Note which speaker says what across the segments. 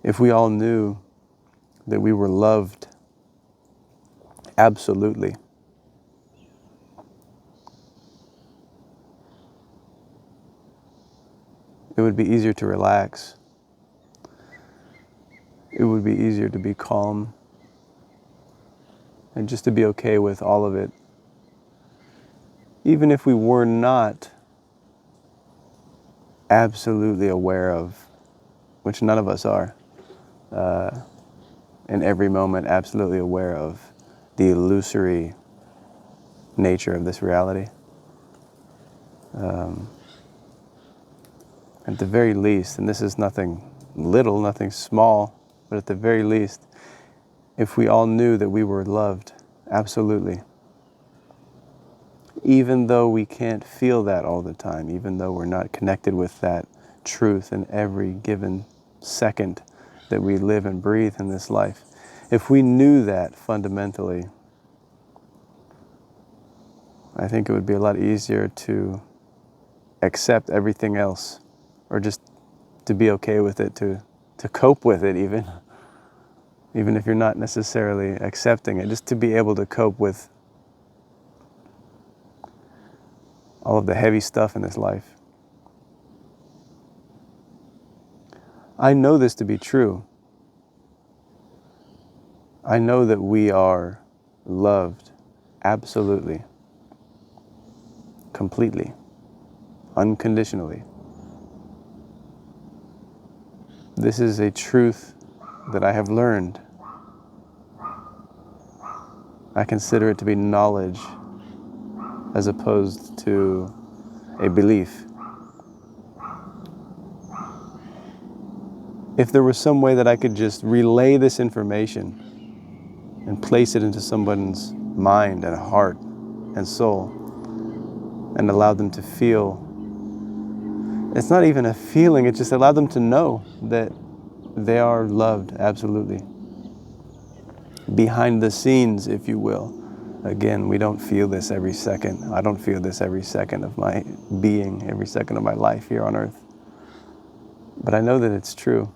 Speaker 1: If we all knew that we were loved absolutely, it would be easier to relax. It would be easier to be calm and just to be okay with all of it. Even if we were not absolutely aware of, which none of us are, in every moment absolutely aware of the illusory nature of this reality. At the very least, and this is nothing little, nothing small, but at the very least, if we all knew that we were loved absolutely, even though we can't feel that all the time, even though we're not connected with that truth in every given second that we live and breathe in this life, if we knew that fundamentally, I think it would be a lot easier to accept everything else, or just to be okay with it, to cope with it even if you're not necessarily accepting it, just to be able to cope with all of the heavy stuff in this life. I know this to be true. I know that we are loved absolutely, completely, unconditionally. This is a truth that I have learned. I consider it to be knowledge as opposed to a belief. If there was some way that I could just relay this information and place it into someone's mind and heart and soul and allow them to feel, it's not even a feeling, it just allowed them to know that they are loved absolutely. Behind the scenes, if you will. Again, we don't feel this every second. I don't feel this every second of my being, every second of my life here on earth. But I know that it's true.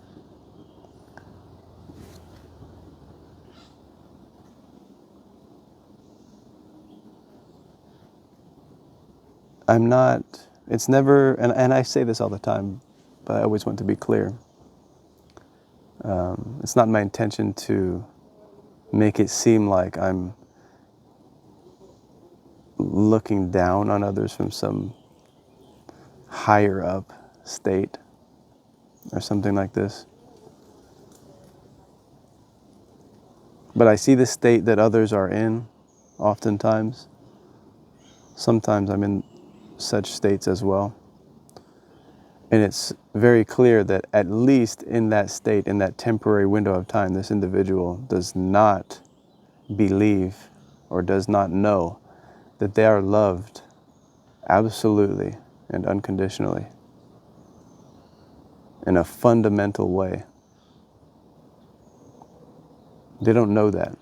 Speaker 1: It's never, and I say this all the time, but I always want to be clear. It's not my intention to make it seem like I'm looking down on others from some higher up state or something like this. But I see the state that others are in oftentimes. Sometimes I'm in such states as well. And it's very clear that at least in that state, in that temporary window of time, this individual does not believe or does not know that they are loved absolutely and unconditionally in a fundamental way. They don't know that.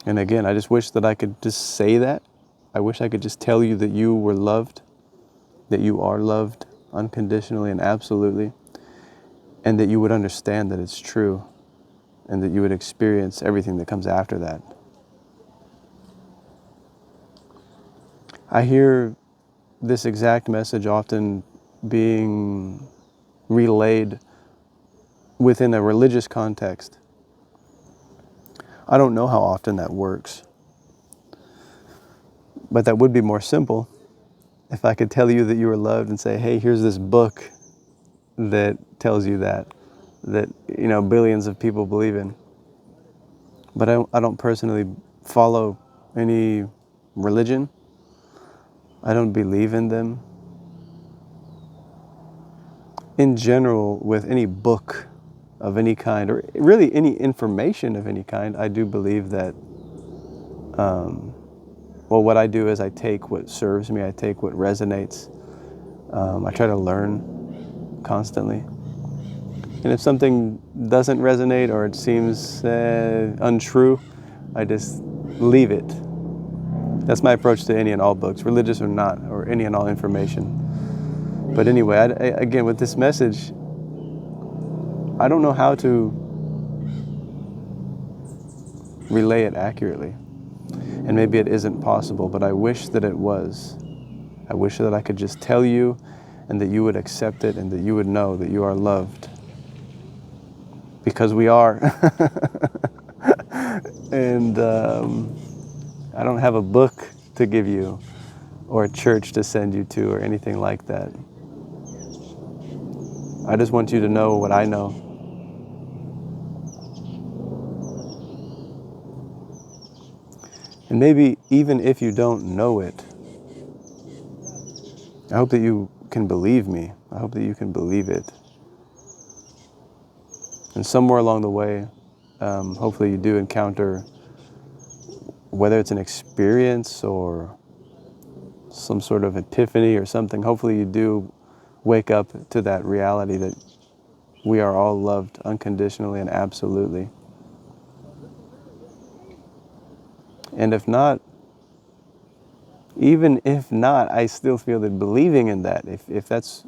Speaker 1: And again, I just wish that I could just say that. I wish I could just tell you that you were loved, that you are loved unconditionally and absolutely, and that you would understand that it's true, and that you would experience everything that comes after that. I hear this exact message often being relayed within a religious context. I don't know how often that works, but that would be more simple if I could tell you that you were loved and say, hey, here's this book that tells you that billions of people believe in. But I don't personally follow any religion. I don't believe in them. In general, with any book of any kind, or really any information of any kind, I do believe that, what I do is I take what serves me, I take what resonates. I try to learn constantly. And if something doesn't resonate or it seems untrue, I just leave it. That's my approach to any and all books, religious or not, or any and all information. But anyway, again, with this message, I don't know how to relay it accurately. And maybe it isn't possible, but I wish that it was. I wish that I could just tell you and that you would accept it and that you would know that you are loved. Because we are. And I don't have a book to give you or a church to send you to or anything like that. I just want you to know what I know. And maybe even if you don't know it, I hope that you can believe me. I hope that you can believe it. And somewhere along the way, hopefully you do encounter, whether it's an experience or some sort of epiphany or something, hopefully you do wake up to that reality that we are all loved unconditionally and absolutely. And if not, even if not, I still feel that believing in that, if that's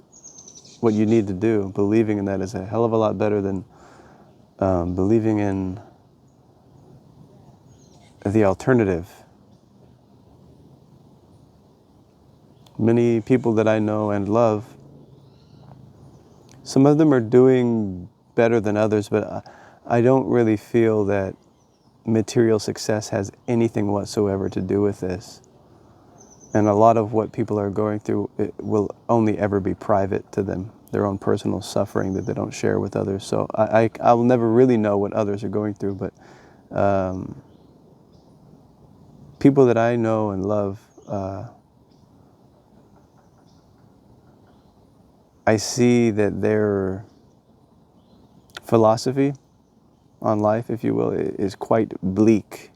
Speaker 1: what you need to do, believing in that is a hell of a lot better than believing in the alternative. Many people that I know and love, some of them are doing better than others, but I don't really feel that material success has anything whatsoever to do with this. And a lot of what people are going through, it will only ever be private to them, their own personal suffering that they don't share with others. So I will never really know what others are going through, but people that I know and love, I see that their philosophy on life, if you will, is quite bleak.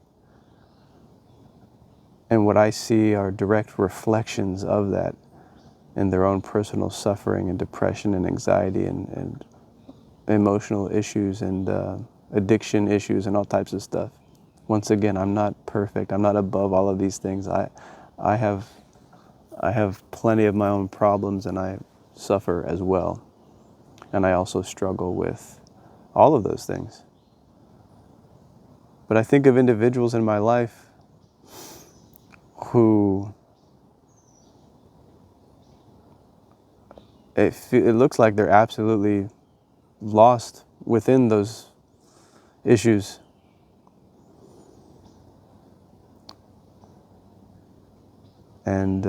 Speaker 1: And what I see are direct reflections of that in their own personal suffering and depression and anxiety and emotional issues and addiction issues and all types of stuff. Once again, I'm not perfect. I'm not above all of these things. I have plenty of my own problems, and I suffer as well. And I also struggle with all of those things. But I think of individuals in my life who it looks like they're absolutely lost within those issues. And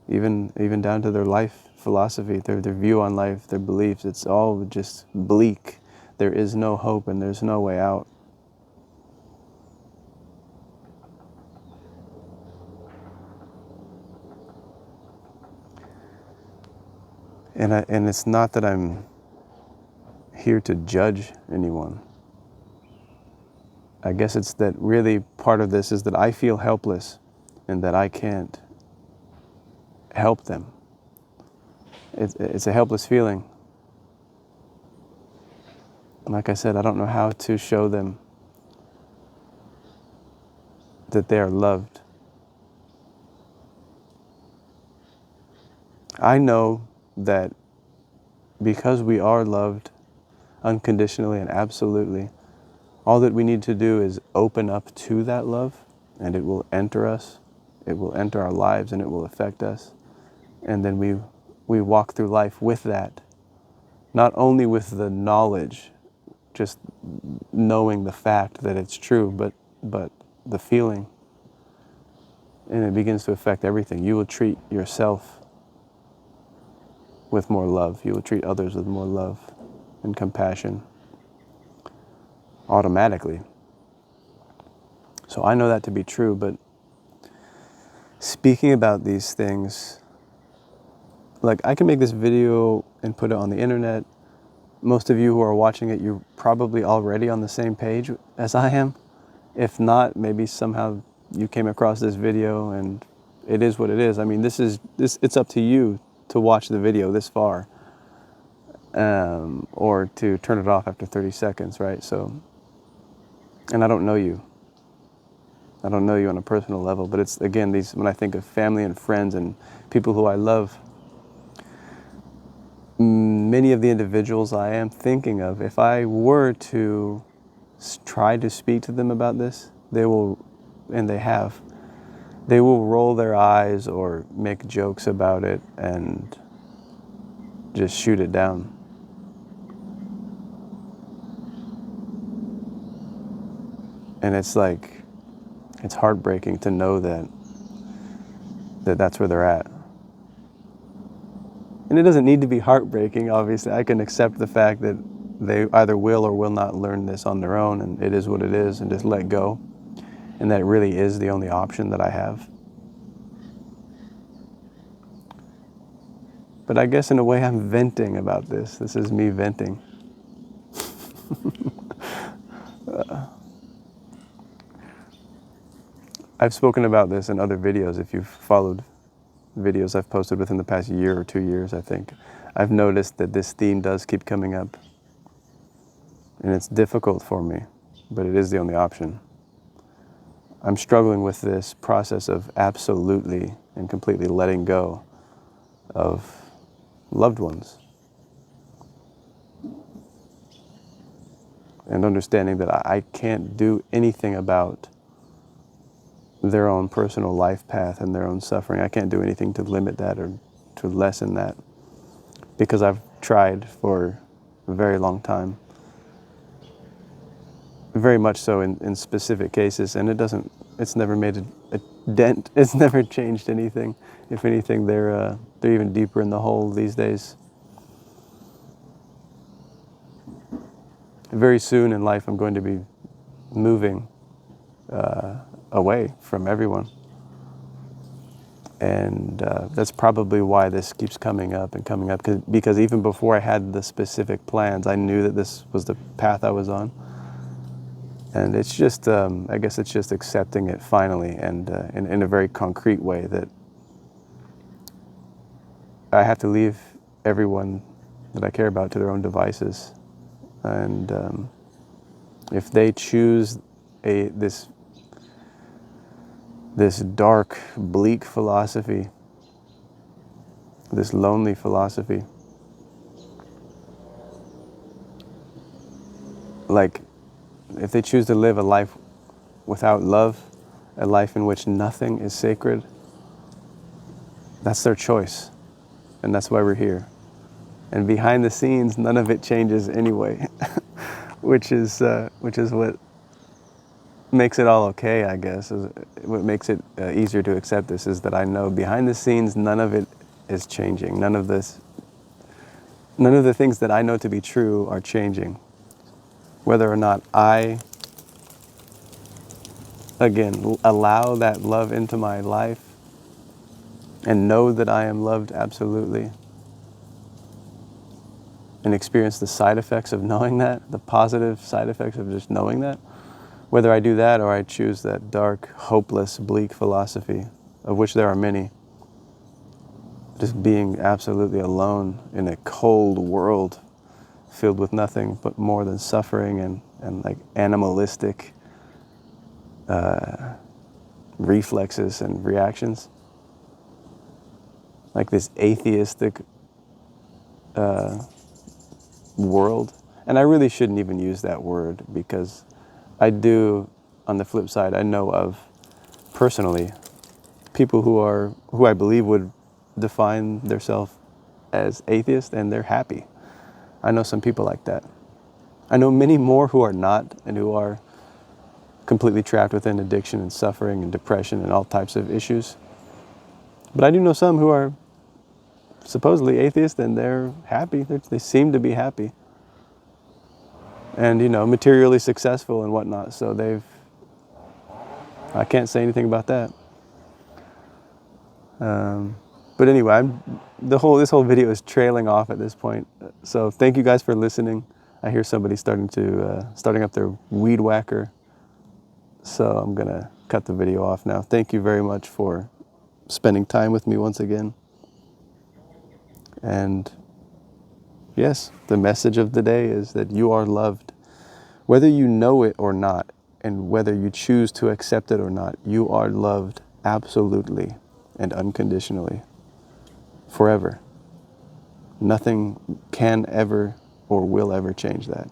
Speaker 1: even down to their life philosophy, their view on life, their beliefs, it's all just bleak. There is no hope and there's no way out. And it's not that I'm here to judge anyone. I guess it's that really part of this is that I feel helpless and that I can't help them. It's a helpless feeling. Like I said, I don't know how to show them that they are loved. I know that because we are loved unconditionally and absolutely, all that we need to do is open up to that love, and it will enter us, it will enter our lives, and it will affect us. And then we walk through life with that, not only with the knowledge, just knowing the fact that it's true, but the feeling. And it begins to affect everything. You will treat yourself with more love. You will treat others with more love and compassion automatically. So I know that to be true, but speaking about these things, like I can make this video and put it on the internet. Most of you who are watching it, you're probably already on the same page as I am. If not, maybe somehow you came across this video and it is what it is. I mean, it's up to you to watch the video this far, or to turn it off after 30 seconds, right? So, and I don't know you. I don't know you on a personal level, but it's, again, when I think of family and friends and people who I love, many of the individuals I am thinking of, if I were to try to speak to them about this, they will, and they will roll their eyes or make jokes about it and just shoot it down. And it's like, it's heartbreaking to know that's where they're at. And it doesn't need to be heartbreaking, obviously. I can accept the fact that they either will or will not learn this on their own, and it is what it is, and just let go. And that really is the only option that I have. But I guess in a way I'm venting about this. This is me venting. I've spoken about this in other videos. If you've followed videos I've posted within the past year or 2 years, I think, I've noticed that this theme does keep coming up. And it's difficult for me, but it is the only option. I'm struggling with this process of absolutely and completely letting go of loved ones. And understanding that I can't do anything about their own personal life path and their own suffering. I can't do anything to limit that or to lessen that, because I've tried for a very long time. Very much so in specific cases, and it's never made a dent. It's never changed anything. If anything, they're even deeper in the hole these days. Very soon in life, I'm going to be moving away from everyone. And that's probably why this keeps coming up and coming up, because even before I had the specific plans, I knew that this was the path I was on. And it's just, I guess it's just accepting it finally, and in a very concrete way, that I have to leave everyone that I care about to their own devices. And if they choose this dark, bleak philosophy, this lonely philosophy, like, if they choose to live a life without love, a life in which nothing is sacred, that's their choice. And that's why we're here. And behind the scenes, none of it changes anyway, which is what makes it all okay, I guess. What makes it easier to accept this is that I know behind the scenes, none of it is changing. None of the things that I know to be true are changing. Whether or not I, again, allow that love into my life and know that I am loved absolutely, and experience the side effects of knowing that, the positive side effects of just knowing that, whether I do that or I choose that dark, hopeless, bleak philosophy, of which there are many, just being absolutely alone in a cold world filled with nothing but more than suffering and like animalistic reflexes and reactions, like this atheistic world. And I really shouldn't even use that word, because I do, on the flip side, I know of personally people who I believe would define themselves as atheist, and they're happy. I know some people like that. I know many more who are not, and who are completely trapped within addiction and suffering and depression and all types of issues. But I do know some who are supposedly atheist, and they're happy. They seem to be happy. And, materially successful and whatnot. So I can't say anything about that. But anyway, this whole video is trailing off at this point. So thank you guys for listening. I hear somebody starting up their weed whacker. So I'm gonna cut the video off now. Thank you very much for spending time with me once again. And yes, the message of the day is that you are loved. Whether you know it or not, and whether you choose to accept it or not, you are loved absolutely and unconditionally, forever. Nothing can ever or will ever change that.